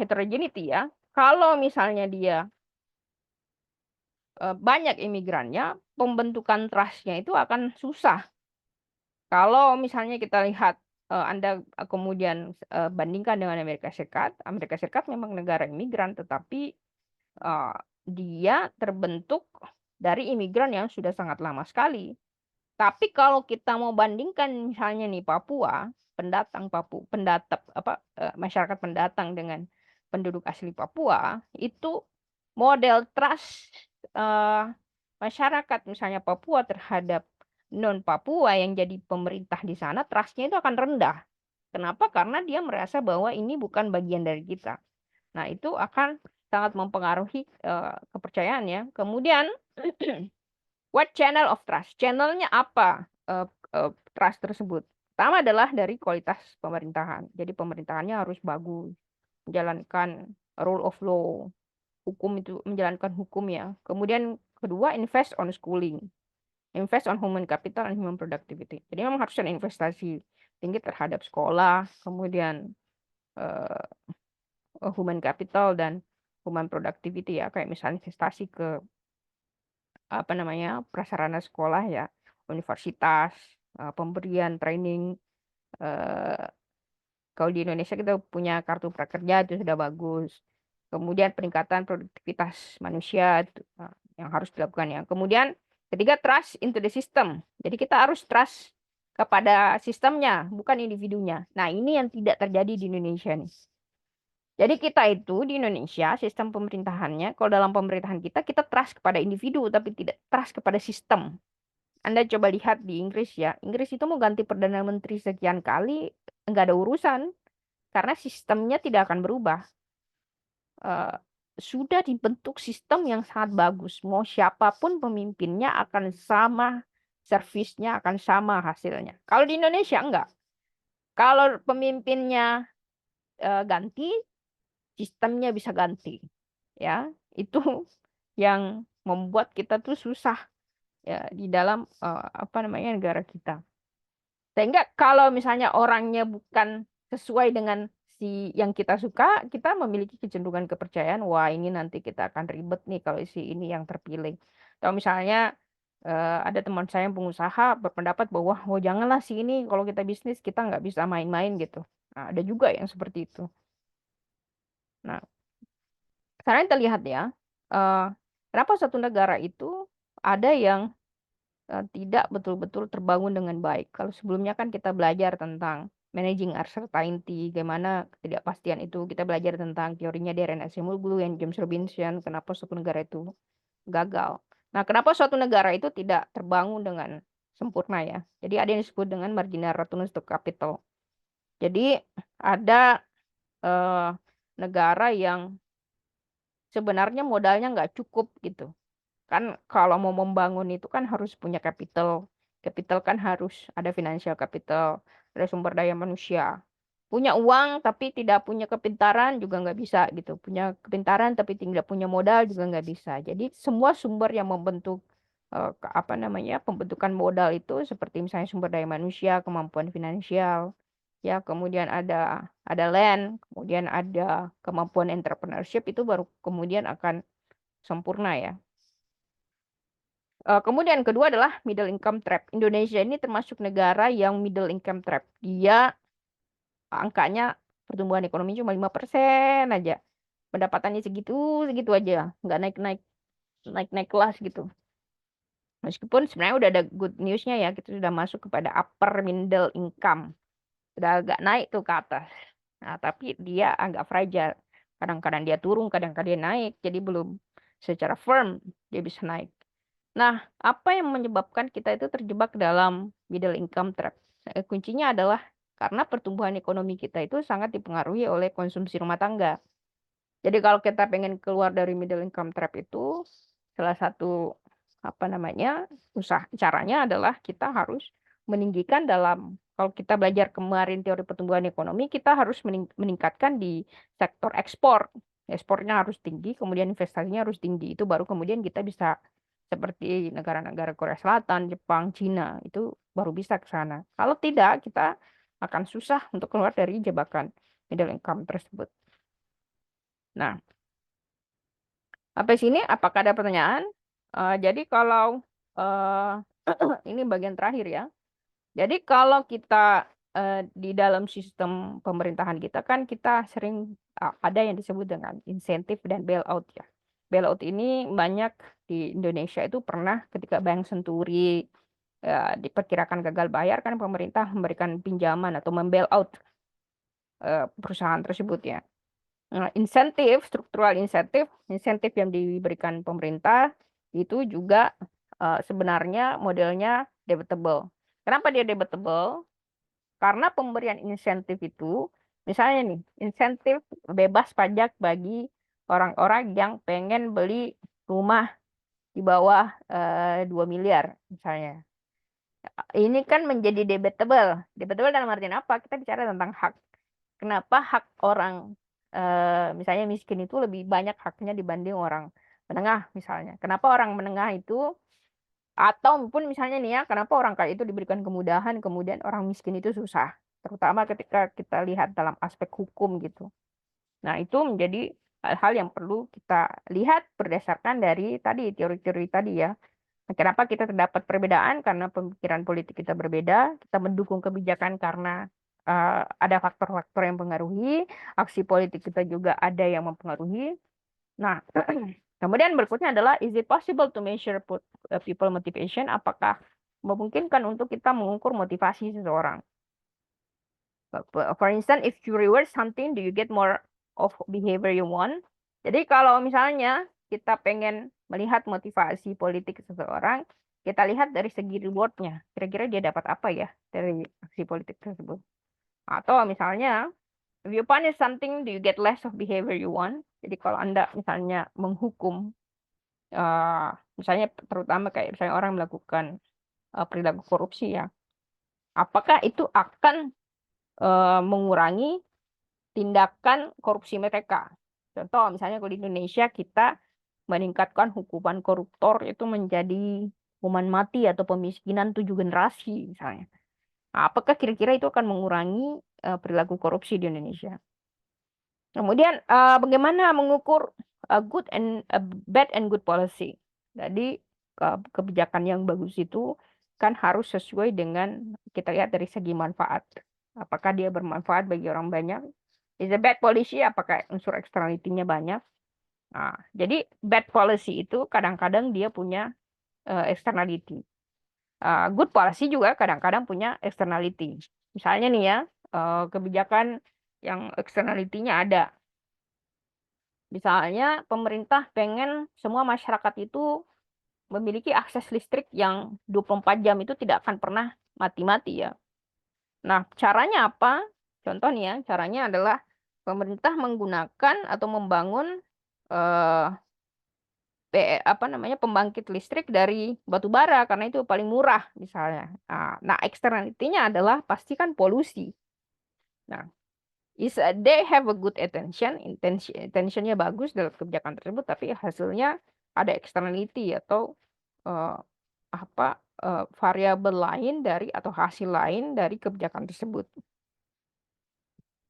heterogeneity ya. Kalau misalnya dia banyak imigrannya, pembentukan trust-nya itu akan susah. Kalau misalnya kita lihat Anda kemudian bandingkan dengan Amerika Serikat memang negara imigran, tetapi uh, dia terbentuk dari imigran yang sudah sangat lama sekali. Tapi kalau kita mau bandingkan misalnya nih masyarakat pendatang dengan penduduk asli Papua, itu model trust eh, masyarakat misalnya Papua terhadap non Papua yang jadi pemerintah di sana, trustnya itu akan rendah. Kenapa? Karena dia merasa bahwa ini bukan bagian dari kita. Nah, itu akan sangat mempengaruhi kepercayaan ya. Kemudian what channel of trust? Channelnya apa trust tersebut? Pertama adalah dari kualitas pemerintahan. Jadi pemerintahannya harus bagus, menjalankan rule of law, menjalankan hukum ya. Kemudian kedua, invest on schooling, invest on human capital and human productivity. Jadi memang harus ada investasi tinggi terhadap sekolah, kemudian uh, human capital dan human productivity ya, kayak misalnya investasi ke apa namanya prasarana sekolah ya, universitas, pemberian training. eh, Kalau di Indonesia kita punya kartu prakerja itu sudah bagus. Kemudian peningkatan produktivitas manusia itu, yang harus dilakukan ya. Kemudian ketiga, trust into the system. Jadi kita harus trust kepada sistemnya, bukan individunya. Nah, ini yang tidak terjadi di Indonesia nih. Jadi kita itu di Indonesia sistem pemerintahannya, kalau dalam pemerintahan kita trust kepada individu tapi tidak trust kepada sistem. Anda coba lihat di Inggris ya. Inggris itu mau ganti Perdana Menteri sekian kali, nggak ada urusan. Karena sistemnya tidak akan berubah. Eh, sudah dibentuk sistem yang sangat bagus. Mau siapapun pemimpinnya akan sama, servisnya akan sama hasilnya. Kalau di Indonesia enggak. Kalau pemimpinnya ganti, sistemnya bisa ganti. Ya, itu yang membuat kita tuh susah ya di dalam apa namanya negara kita. Sehingga kalau misalnya orangnya bukan sesuai dengan si yang kita suka, kita memiliki kecenderungan kepercayaan, wah ini nanti kita akan ribet nih kalau si ini yang terpilih. Atau misalnya ada teman saya yang pengusaha berpendapat bahwa, oh janganlah si ini kalau kita bisnis kita nggak bisa main-main gitu. Nah, ada juga yang seperti itu. Nah, sekarang kita lihat ya, eh, kenapa satu negara itu ada yang tidak betul-betul terbangun dengan baik. Kalau sebelumnya kan kita belajar tentang managing uncertainty, bagaimana ketidakpastian itu. Kita belajar tentang teorinya Darren Acemoglu yang James Robinson, kenapa suatu negara itu gagal. Nah, kenapa suatu negara itu tidak terbangun dengan sempurna ya? Jadi ada yang disebut dengan marginal return to capital. Jadi ada eh, negara yang sebenarnya modalnya nggak cukup gitu. Kan kalau mau membangun itu kan harus punya capital. Capital kan harus ada financial capital, ada sumber daya manusia. Punya uang tapi tidak punya kepintaran juga nggak bisa gitu. Punya kepintaran tapi tidak punya modal juga nggak bisa. Jadi semua sumber yang membentuk apa namanya pembentukan modal itu seperti misalnya sumber daya manusia, kemampuan finansial, ya kemudian ada land, kemudian ada kemampuan entrepreneurship itu baru kemudian akan sempurna ya. Kemudian kedua adalah middle income trap. Indonesia ini termasuk negara yang middle income trap. Dia angkanya pertumbuhan ekonomi cuma 5% aja. Pendapatannya segitu, segitu aja. Nggak naik-naik, naik-naik kelas gitu. Meskipun sebenarnya udah ada good newsnya ya, kita sudah masuk kepada upper middle income. Udah agak naik tuh ke atas. Nah, tapi dia agak fragile. Kadang-kadang dia turun, kadang-kadang dia naik. Jadi belum secara firm dia bisa naik. Nah, apa yang menyebabkan kita itu terjebak dalam middle income trap? Kuncinya adalah karena pertumbuhan ekonomi kita itu sangat dipengaruhi oleh konsumsi rumah tangga. Jadi kalau kita pengen keluar dari middle income trap itu, salah satu apa namanya caranya adalah kita harus meninggikan dalam kalau kita belajar kemarin teori pertumbuhan ekonomi, kita harus meningkatkan di sektor ekspor. Ekspornya harus tinggi, kemudian investasinya harus tinggi. Itu baru kemudian kita bisa seperti negara-negara Korea Selatan, Jepang, Cina, itu baru bisa ke sana. Kalau tidak, kita akan susah untuk keluar dari jebakan middle income tersebut. Nah, sampai sini apakah ada pertanyaan? Jadi kalau ini bagian terakhir ya. Jadi kalau kita di dalam sistem pemerintahan kita kan kita sering ada yang disebut dengan insentif dan bailout ya. Bailout ini banyak di Indonesia itu pernah ketika Bank Senturi diperkirakan gagal bayar kan pemerintah memberikan pinjaman atau membailout perusahaan tersebut ya. Nah, insentif, struktural insentif, insentif yang diberikan pemerintah itu juga sebenarnya modelnya debatable. Kenapa dia debatable? Karena pemberian insentif itu, misalnya nih, insentif bebas pajak bagi orang-orang yang pengen beli rumah di bawah 2 miliar misalnya. Ini kan menjadi debatable. Debatable dalam artian apa? Kita bicara tentang hak. Kenapa hak orang misalnya miskin itu lebih banyak haknya dibanding orang menengah misalnya. Kenapa orang menengah itu atau pun misalnya nih ya, kenapa orang kaya itu diberikan kemudahan, kemudian orang miskin itu susah. Terutama ketika kita lihat dalam aspek hukum gitu. Nah, itu menjadi hal-hal yang perlu kita lihat berdasarkan dari tadi teori-teori tadi ya. Kenapa kita terdapat perbedaan? Karena pemikiran politik kita berbeda, kita mendukung kebijakan karena ada faktor-faktor yang mempengaruhi, aksi politik kita juga ada yang mempengaruhi. Nah, kemudian berikutnya adalah, is it possible to measure people motivation? Apakah memungkinkan untuk kita mengukur motivasi seseorang? For instance, if you reward something, do you get more of behavior you want? Jadi kalau misalnya kita pengen melihat motivasi politik seseorang, kita lihat dari segi rewardnya. Kira-kira dia dapat apa ya dari aksi politik tersebut? Atau misalnya, if you punish something, do you get less of behavior you want? Jadi kalau Anda misalnya menghukum, misalnya terutama kayak misalnya orang melakukan perilaku korupsi ya, apakah itu akan mengurangi tindakan korupsi mereka. Contoh, misalnya kalau di Indonesia kita meningkatkan hukuman koruptor itu menjadi hukuman mati atau pemiskinan 7 generasi misalnya. Nah, apakah kira-kira itu akan mengurangi perilaku korupsi di Indonesia? Kemudian bagaimana mengukur good and bad and good policy? Jadi kebijakan yang bagus itu kan harus sesuai dengan kita lihat dari segi manfaat. Apakah dia bermanfaat bagi orang banyak? Is a bad policy, apakah unsur externality-nya banyak? Nah, jadi bad policy itu kadang-kadang dia punya externality. Good policy juga kadang-kadang punya externality. Misalnya nih ya, kebijakan yang externality-nya ada. Misalnya pemerintah pengen semua masyarakat itu memiliki akses listrik yang 24 jam itu tidak akan pernah mati-mati ya. Nah, caranya apa? Contoh nih ya, caranya adalah pemerintah menggunakan atau membangun eh, apa namanya pembangkit listrik dari batu bara karena itu paling murah misalnya. Nah, eksternalitinya adalah pastikan polusi. Nah, they have a good intentionnya bagus dalam kebijakan tersebut, tapi hasilnya ada externality atau eh, apa variabel lain dari atau hasil lain dari kebijakan tersebut.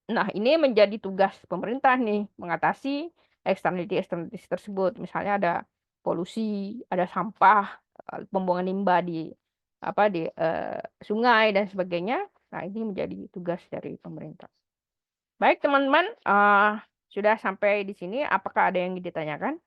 Nah, ini menjadi tugas pemerintah nih mengatasi eksternalitas tersebut. Misalnya ada polusi, ada sampah, pembuangan limbah di sungai dan sebagainya. Nah, ini menjadi tugas dari pemerintah. Baik, teman-teman, sudah sampai di sini. Apakah ada yang ditanyakan?